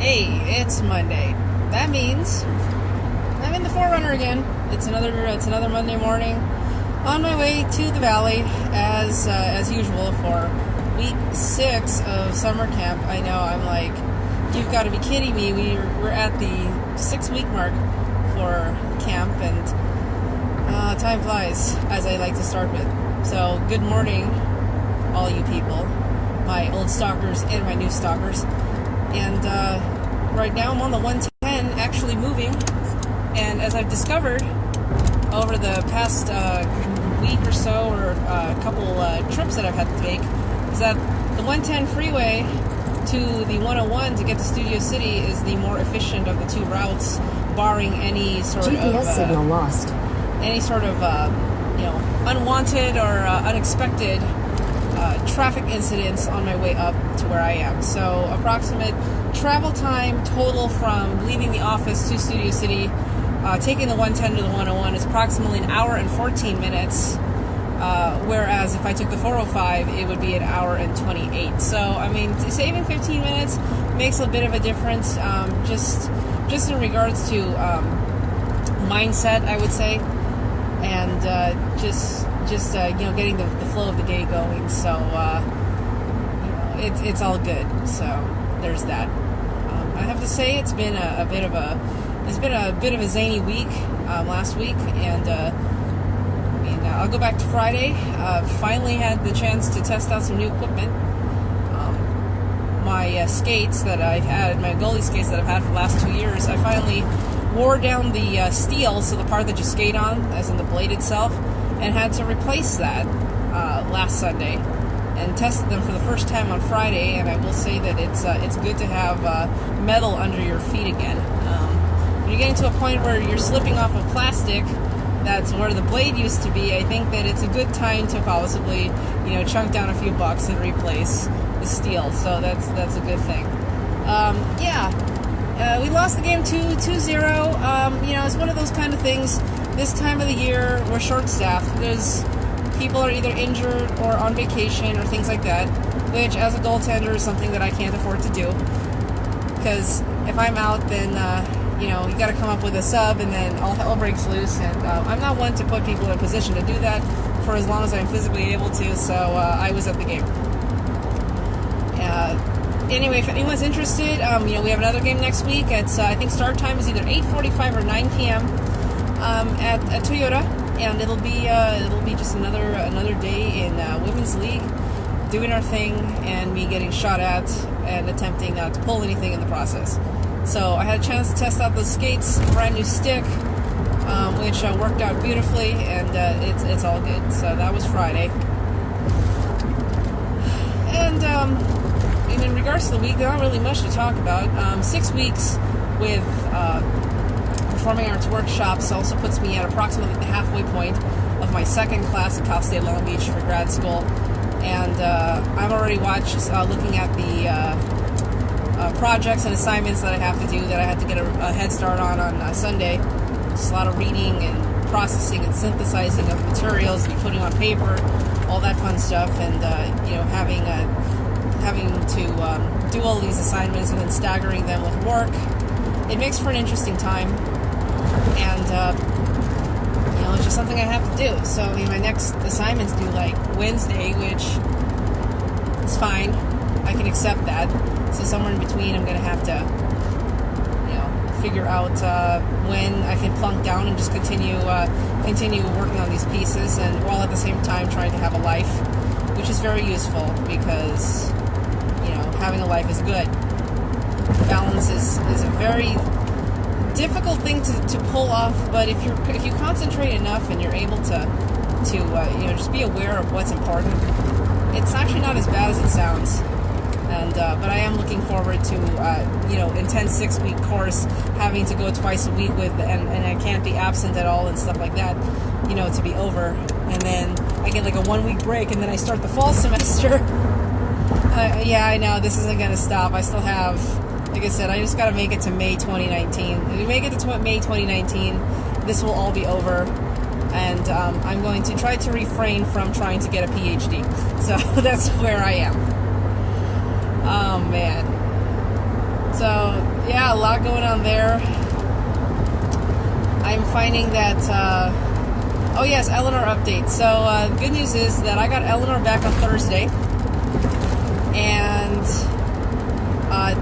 Hey, it's Monday. That means I'm in the Forerunner again. It's another Monday morning on my way to the valley as usual for week 6 of summer camp. I know, I'm like, you've got to be kidding me. We're at the 6-week mark for camp, and time flies, as I like to start with. So good morning, all you people, my old stalkers and my new stalkers. And right now I'm on the 110, actually moving. And as I've discovered over the past week or so, or a couple trips that I've had to take, is that the 110 freeway to the 101 to get to Studio City is the more efficient of the two routes, barring any sort GPS of signal lost. Any sort of unwanted or unexpected traffic incidents on my way up to where I am. So approximate travel time total from leaving the office to Studio City, taking the 110 to the 101, is approximately an hour and 14 minutes, whereas if I took the 405, it would be an hour and 28. So, I mean, saving 15 minutes makes a bit of a difference, just in regards to mindset, I would say, and getting the flow of the day going. So it's all good. So there's that. I have to say it's been a bit of a zany week last week, and I'll go back to Friday. Finally had the chance to test out some new equipment. My skates that I've had, my goalie skates that I've had for the last 2 years, I finally wore down the steel, so the part that you skate on, as in the blade itself, and had to replace that last Sunday, and tested them for the first time on Friday. And I will say that it's good to have metal under your feet again. When you're getting to a point where you're slipping off of plastic, that's where the blade used to be, I think that it's a good time to possibly, chunk down a few bucks and replace the steel. So that's a good thing. We lost the game 2-0. It's one of those kind of things. This time of the year, we're short-staffed. People are either injured or on vacation or things like that, which, as a goaltender, is something that I can't afford to do. Because if I'm out, then you got to come up with a sub, and then all hell breaks loose. And I'm not one to put people in a position to do that for as long as I'm physically able to. So I was at the game. Anyway, if anyone's interested, we have another game next week. It's I think start time is either 8:45 or 9 p.m. At Toyota, and it'll be just another day in Women's League, doing our thing, and me getting shot at and attempting not to pull anything in the process. So I had a chance to test out the skates, brand new stick, which worked out beautifully, and it's all good. So that was Friday, and in regards to the week, not really much to talk about. 6 weeks with performing arts workshops also puts me at approximately the halfway point of my second class at Cal State Long Beach for grad school, and I've already looking at the projects and assignments that I have to do, that I had to get a head start on Sunday. Just a lot of reading and processing and synthesizing of materials and putting on paper, all that fun stuff, and having to do all these assignments and then staggering them with work. It makes for an interesting time, and it's just something I have to do. So my next assignment's due like Wednesday, which is fine. I can accept that. So somewhere in between, I'm going to have to figure out when I can plunk down and just continue working on these pieces, and while at the same time trying to have a life, which is very useful, because having a life is good. Balance is a very difficult thing to pull off, but if you concentrate enough and you're able to just be aware of what's important, it's actually not as bad as it sounds. And but I am looking forward to intense 6-week course, having to go twice a week with, and I can't be absent at all and stuff like that, to be over, and then I get like a 1-week break, and then I start the fall semester. I know this isn't going to stop. I still have, like I said, I just got to make it to May 2019. If we make it to May 2019, this will all be over, and I'm going to try to refrain from trying to get a PhD. So that's where I am. Oh man. So yeah, a lot going on there. I'm finding that, oh yes, Eleanor update. So, the good news is that I got Eleanor back on Thursday, and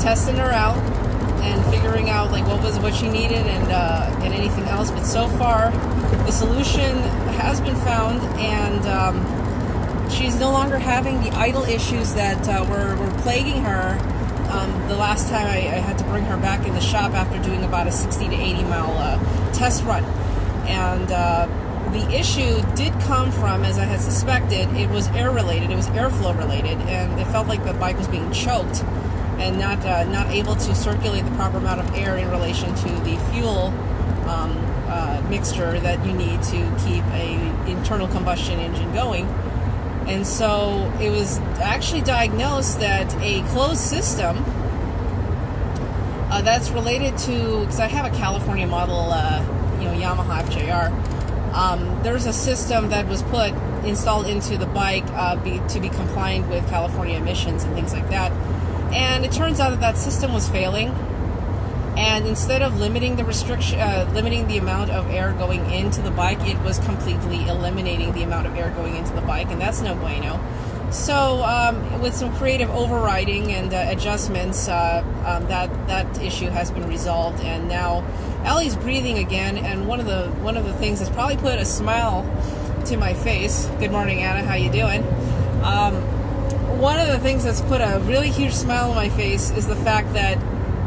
testing her out and figuring out like what she needed and anything else. But so far, the solution has been found, and she's no longer having the idle issues that were plaguing her. The last time I had to bring her back in the shop after doing about a 60 to 80 mile test run, and the issue did come from, as I had suspected, it was air related. It was airflow related, and it felt like the bike was being choked and not able to circulate the proper amount of air in relation to the fuel mixture that you need to keep a internal combustion engine going. And so it was actually diagnosed that a closed system that's related to, because I have a California model, Yamaha FJR. There's a system that was installed into the bike to be compliant with California emissions and things like that. And it turns out that system was failing. And instead of limiting the amount of air going into the bike, it was completely eliminating the amount of air going into the bike, and that's no bueno. So, with some creative overriding and adjustments, that issue has been resolved, and now Ellie's breathing again. And one of the things that's probably put a smile to my face. Good morning, Anna. How you doing? One of the things that's put a really huge smile on my face is the fact that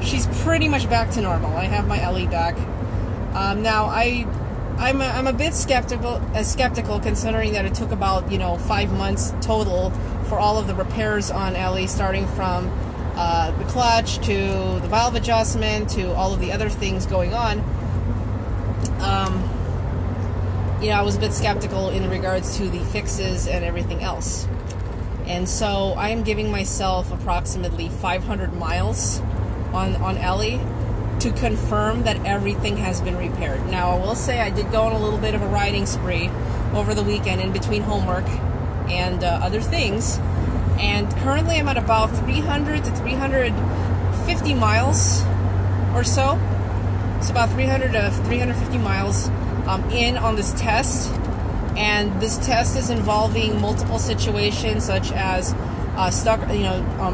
she's pretty much back to normal. I have my Ellie back. Now, I'm a bit skeptical considering that it took about 5 months total for all of the repairs on Ellie, starting from the clutch to the valve adjustment to all of the other things going on. I was a bit skeptical in regards to the fixes and everything else. And so I am giving myself approximately 500 miles on Ellie to confirm that everything has been repaired. Now, I will say I did go on a little bit of a riding spree over the weekend in between homework and other things, and currently I'm at about 300 to 350 miles or so. It's about 300 to 350 miles in on this test, and this test is involving multiple situations such as stuck,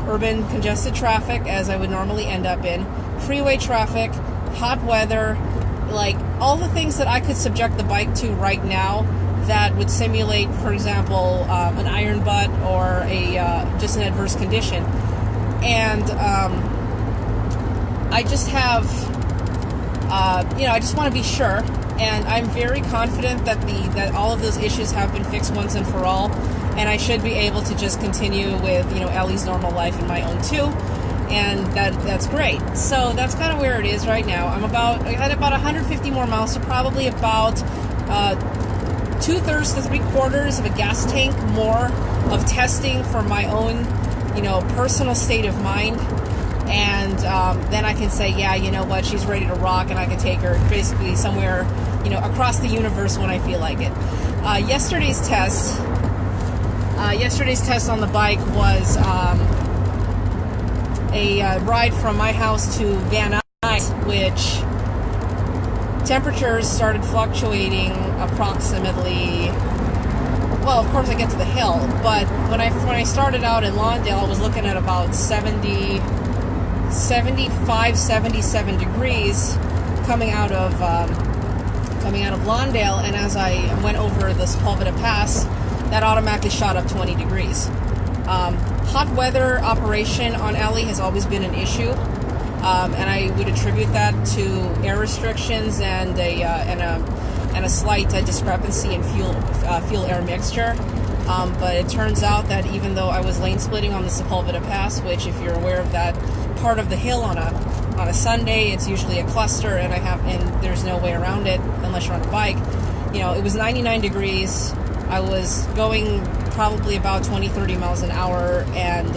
urban congested traffic, as I would normally end up in, freeway traffic, hot weather, like all the things that I could subject the bike to right now that would simulate, for example, an iron butt or just an adverse condition. And I just have, I just want to be sure, and I'm very confident that all of those issues have been fixed once and for all. And I should be able to just continue with, Ellie's normal life and my own too, and that's great. So that's kind of where it is right now. I had about 150 more miles, so probably about 2/3 to 3/4 of a gas tank more of testing for my own, personal state of mind. And then I can say, yeah, you know what, she's ready to rock, and I can take her basically somewhere, across the universe when I feel like it. Yesterday's test on the bike was a ride from my house to Van Nuys, which temperatures started fluctuating approximately, well, of course I get to the hill, but when I started out in Lawndale, I was looking at about 75, 77 degrees coming out of Lawndale, and as I went over the Sepulveda Pass, that automatically shot up 20 degrees. Hot weather operation on Ellie has always been an issue, and I would attribute that to air restrictions and a slight discrepancy in fuel-air mixture. But it turns out that even though I was lane splitting on the Sepulveda Pass, which, if you're aware of that part of the hill on a Sunday, it's usually a cluster, and there's no way around it unless you're on a bike. It was 99 degrees. I was going probably about 20-30 miles an hour, and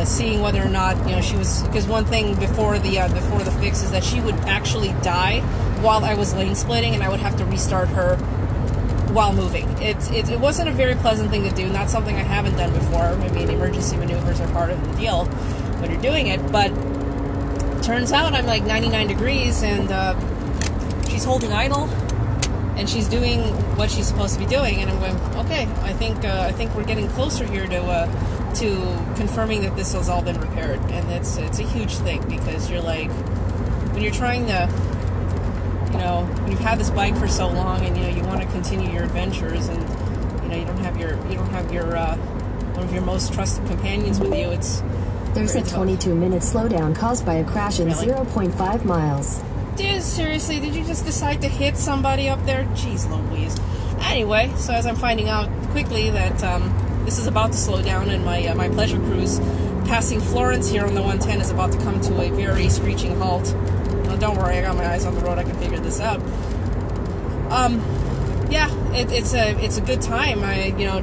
seeing whether or not she was, because one thing before the fix is that she would actually die while I was lane splitting, and I would have to restart her while moving. It wasn't a very pleasant thing to do, not something I haven't done before. I mean, emergency maneuvers are part of the deal when you're doing it, but turns out I'm like 99 degrees, and she's holding idle, and she's doing what she's supposed to be doing, and I'm going, okay, I think we're getting closer here to confirming that this has all been repaired. And it's a huge thing, because you're like, when you're trying to, when you've had this bike for so long, and you want to continue your adventures, and you don't have your one of your most trusted companions with you. There's a 22-minute slowdown caused by a crash in 0.5 miles. Dude, seriously, did you just decide to hit somebody up there? Jeez Louise. Anyway, so as I'm finding out quickly that this is about to slow down, and my pleasure cruise passing Florence here on the 110 is about to come to a very screeching halt. No, don't worry, I got my eyes on the road. I can figure this out. Yeah, it's a good time.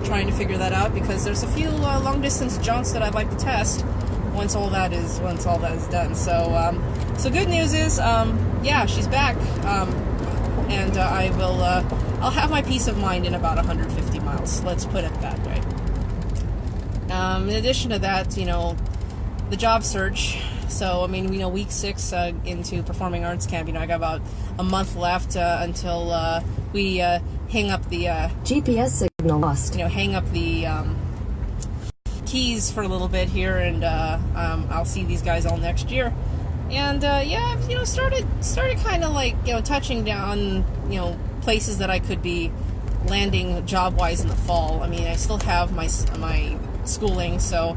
Trying to figure that out, because there's a few long distance jaunts that I'd like to test once all that is done. So good news is, yeah, she's back, and I'll have my peace of mind in about 150 miles. Let's put it that way. In addition to that, the job search. So, week 6 into Performing Arts Camp, I got about a month left until we hang up the GPS signal lost. Hang up the keys for a little bit here, and I'll see these guys all next year. And yeah, started kind of like touching down places that I could be landing job-wise in the fall. I still have my schooling, so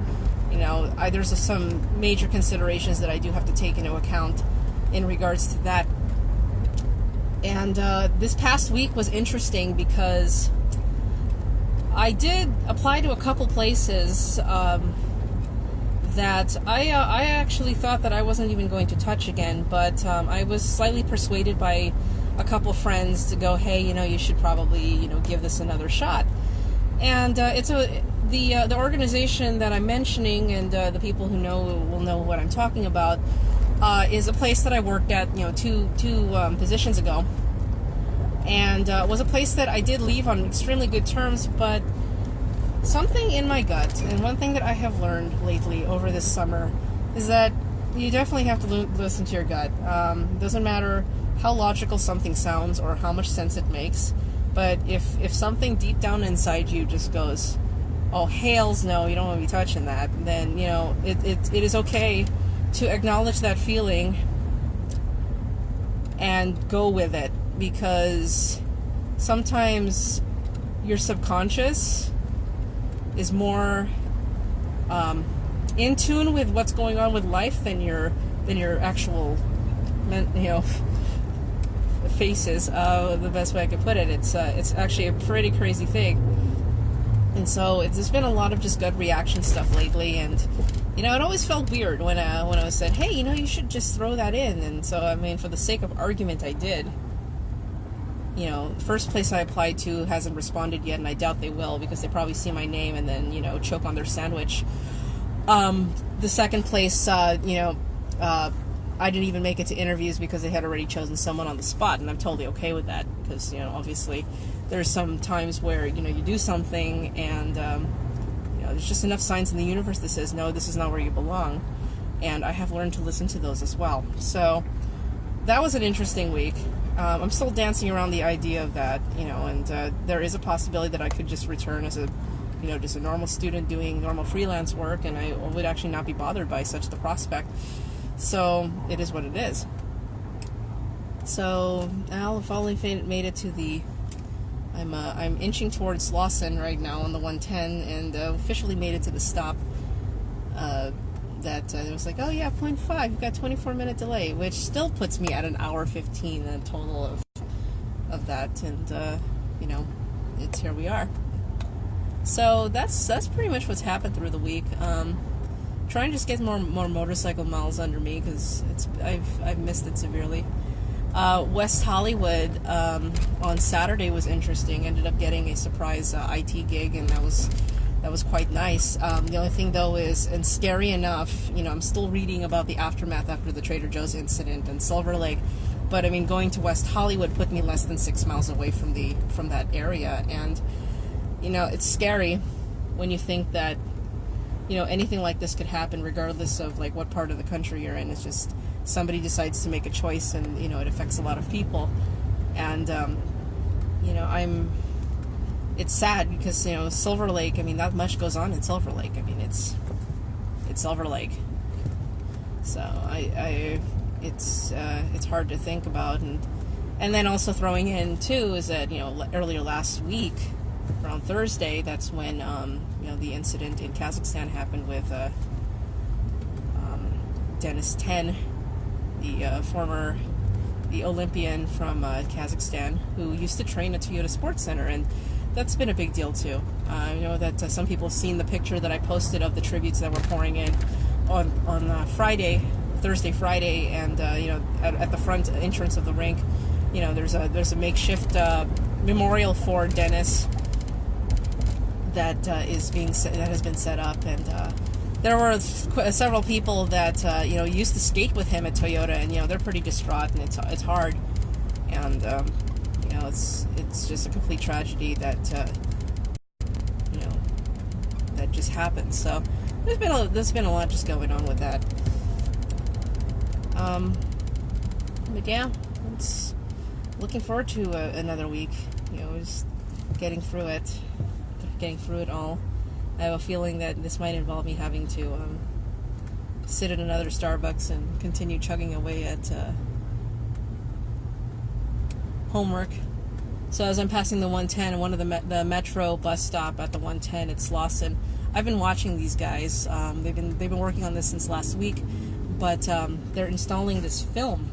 there's some major considerations that I do have to take into account in regards to that. And this past week was interesting, because I did apply to a couple places that I actually thought that I wasn't even going to touch again, but I was slightly persuaded by a couple friends to go, hey, you should probably give this another shot. And the organization that I'm mentioning, and the people who know will know what I'm talking about, is a place that I worked at two positions ago, and was a place that I did leave on extremely good terms. But something in my gut, and one thing that I have learned lately over this summer, is that you definitely have to listen to your gut. Doesn't matter how logical something sounds or how much sense it makes, but if something deep down inside you just goes, oh, hails no, you don't want to be touching that, then it is okay to acknowledge that feeling and go with it, because sometimes your subconscious is more in tune with what's going on with life than your actual faces. The best way I could put it, it's actually a pretty crazy thing. And so there's been a lot of just gut reaction stuff lately, and it always felt weird when I was said, hey, you should just throw that in. And so for the sake of argument, I did. The first place I applied to hasn't responded yet, and I doubt they will, because they probably see my name and then choke on their sandwich. The second place, I didn't even make it to interviews because they had already chosen someone on the spot, and I'm totally okay with that, because obviously there's some times where you do something, and there's just enough signs in the universe that says, no, this is not where you belong, and I have learned to listen to those as well. So that was an interesting week. I'm still dancing around the idea of that, and there is a possibility that I could just return as just a normal student doing normal freelance work, and I would actually not be bothered by such the prospect. So it is what it is. So I've finally made it to the. I'm inching towards Lawson right now on the 110, and officially made it to the stop. That it was like, oh yeah, 0.5. You've got 24-minute delay, which still puts me at an hour 15 in total of that, and it's here we are. So that's pretty much what's happened through the week. Trying to just get more motorcycle miles under me, because I've missed it severely. West Hollywood on Saturday was interesting. Ended up getting a surprise IT gig, and that was quite nice. The only thing though is, and scary enough, I'm still reading about the aftermath after the Trader Joe's incident in Silver Lake, but going to West Hollywood put me less than 6 miles away from that area, and it's scary when you think that anything like this could happen regardless of like what part of the country you're in. It's just somebody decides to make a choice, and it affects a lot of people. And it's sad because Silver Lake, not much goes on in Silver Lake. It's Silver Lake, so it's hard to think about. And then also throwing in too is that earlier last week, around Thursday, that's when the incident in Kazakhstan happened with Dennis Ten, the Olympian from Kazakhstan, who used to train at Toyota Sports Center, and that's been a big deal too. I know that some people have seen the picture that I posted of the tributes that were pouring in on Thursday, Friday, and at the front entrance of the rink, there's a makeshift memorial for Dennis that has been set up, and there were several people that used to skate with him at Toyota, and they're pretty distraught, and it's hard, and it's just a complete tragedy that that just happened. So there's been a lot just going on with that. But yeah, it's looking forward to another week. Just getting through it all. I have a feeling that this might involve me having to sit at another Starbucks and continue chugging away at homework. So as I'm passing the 110, one of the metro bus stop at the 110 at Slauson, I've been watching these guys. They've been working on this since last week, but they're installing this film.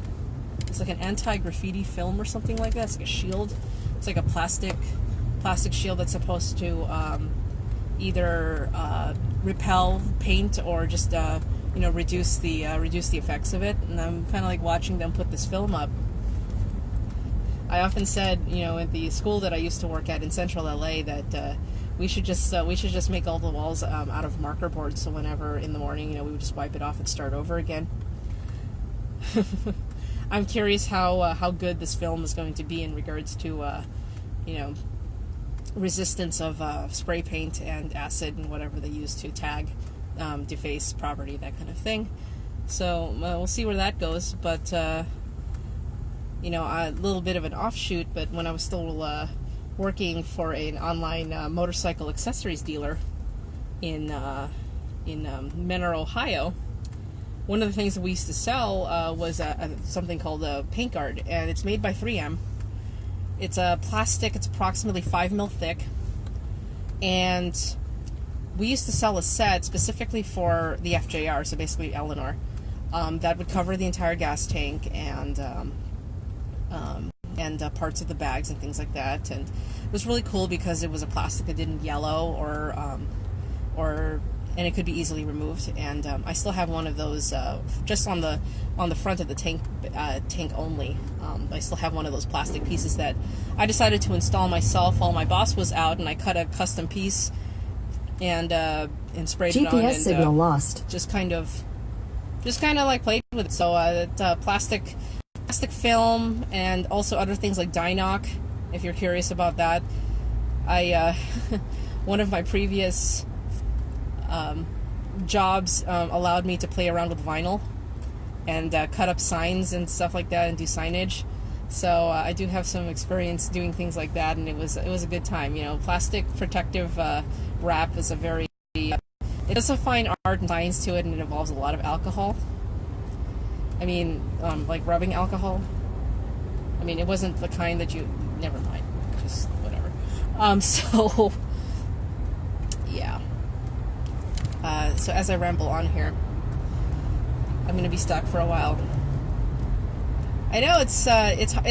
It's like an anti-graffiti film or something like that. It's like a shield. It's like a plastic shield that's supposed to either repel paint or just reduce the effects of it. And I'm kind of like watching them put this film up. I often said, at the school that I used to work at in Central LA, that we should just make all the walls out of marker boards. So whenever in the morning, we would just wipe it off and start over again. I'm curious how good this film is going to be in regards to resistance of spray paint and acid and whatever they use to tag, deface property, that kind of thing. So we'll see where that goes. But a little bit of an offshoot. But when I was still working for an online motorcycle accessories dealer in Menor, Ohio, one of the things that we used to sell was something called a paint guard, and it's made by 3M. It's a plastic. It's approximately 5 mil thick, and we used to sell a set specifically for the FJR, so basically Eleanor, that would cover the entire gas tank and parts of the bags and things like that. And it was really cool because it was a plastic that didn't yellow and it could be easily removed. And I still have one of those just on the front of the tank only. I still have one of those plastic pieces that I decided to install myself while my boss was out, and I cut a custom piece and sprayed it on. GPS signal lost. Just kind of like played with it. So plastic film, and also other things like Dynoc, if you're curious about that. I one of my previous jobs allowed me to play around with vinyl and cut up signs and stuff like that and do signage. So I do have some experience doing things like that, and it was a good time. Plastic protective wrap is it does some fine art and science to it, and it involves a lot of alcohol. Like rubbing alcohol. It wasn't the kind that you... Never mind. Just whatever. So, yeah. So as I ramble on here, I'm going to be stuck for a while. I know it's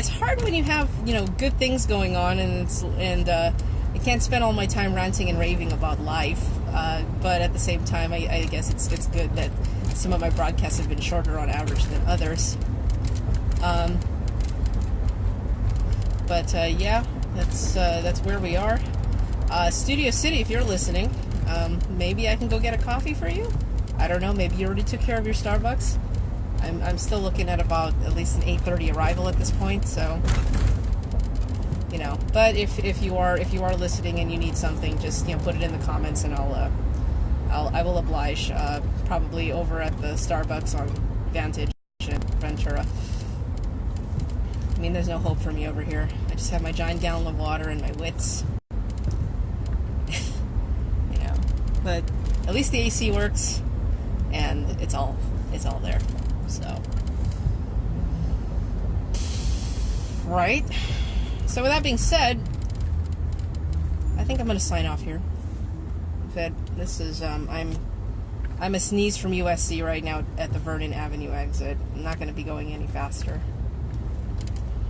hard when you have, good things going on, and I can't spend all my time ranting and raving about life. But at the same time, I guess it's good that some of my broadcasts have been shorter on average than others. Yeah, that's where we are. Studio City, if you're listening, maybe I can go get a coffee for you. I don't know. Maybe you already took care of your Starbucks. I'm still looking at about at least an 8:30 arrival at this point. So, But if you are listening and you need something, just put it in the comments, and I will oblige, probably over at the Starbucks on Vantage in Ventura. I mean, there's no hope for me over here. I just have my giant gallon of water and my wits. You know, but at least the AC works, and it's all there. So, right. So with that being said, I think I'm going to sign off here. This is I'm a sneeze from USC right now at the Vernon Avenue exit. I'm not going to be going any faster.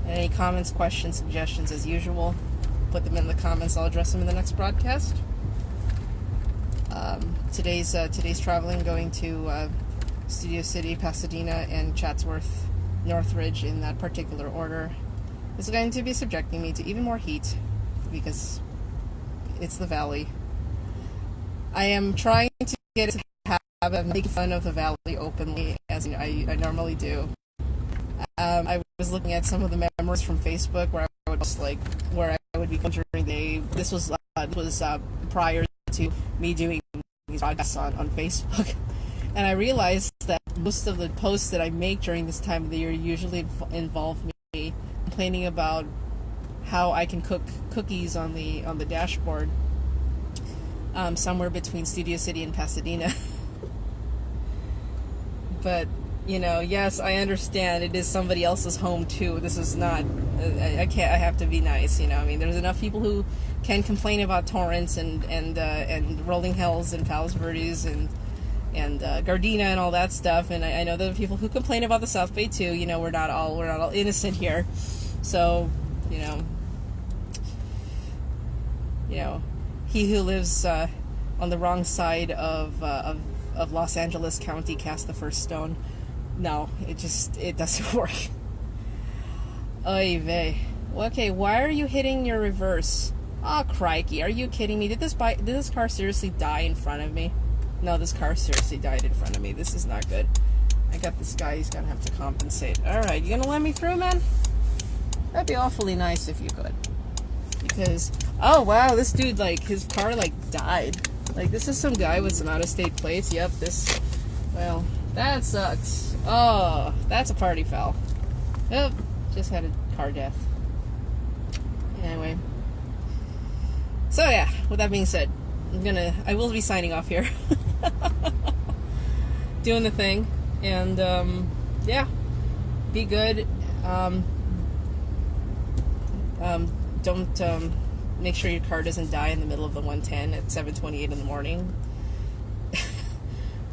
Any comments, questions, suggestions, as usual, put them in the comments. I'll address them in the next broadcast. Today's traveling, going to Studio City, Pasadena, and Chatsworth, Northridge, in that particular order, is going to be subjecting me to even more heat because it's the valley. I am trying to get to have a make fun of the valley openly, as I normally do. I was looking at some of the memories from Facebook where I would post, where I would be during the day. This was prior to me doing these podcasts on Facebook, and I realized that most of the posts that I make during this time of the year usually involve me complaining about how I can cook cookies on the dashboard, somewhere between Studio City and Pasadena. But yes, I understand it is somebody else's home too. This is not. I can't. I have to be nice. I mean, there's enough people who can complain about Torrance and Rolling Hills and Palos Verdes and Gardena and all that stuff. And I know there are people who complain about the South Bay too. We're not all innocent here. So, he who lives on the wrong side of Los Angeles County cast the first stone. No, it doesn't work. Oy vey. Okay, why are you hitting your reverse? Oh, crikey, are you kidding me? Did this car seriously die in front of me? No, this car seriously died in front of me. This is not good. I got this guy, he's gonna have to compensate. Alright, you gonna let me through, man? That'd be awfully nice if you could. Because, oh wow, this dude, his car, died. This is some guy with some out-of-state plates. Yep, well, that sucks. Oh, that's a party foul. Yep, just had a car death. Anyway. So yeah, with that being said, I will be signing off here. Doing the thing. And, yeah. Be good. Don't, make sure your car doesn't die in the middle of the 110 at 7:28 in the morning.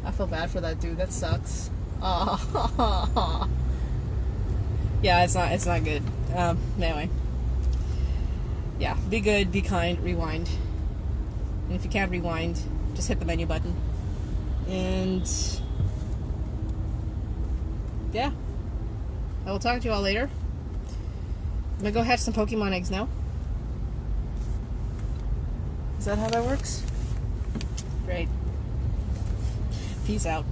I feel bad for that dude. That sucks. Oh. Yeah, it's not good. Anyway. Yeah, be good, be kind, rewind. And if you can't rewind, just hit the menu button. And yeah. I will talk to you all later. I'm gonna go hatch some Pokemon eggs now. Is that how that works? Great. Peace out.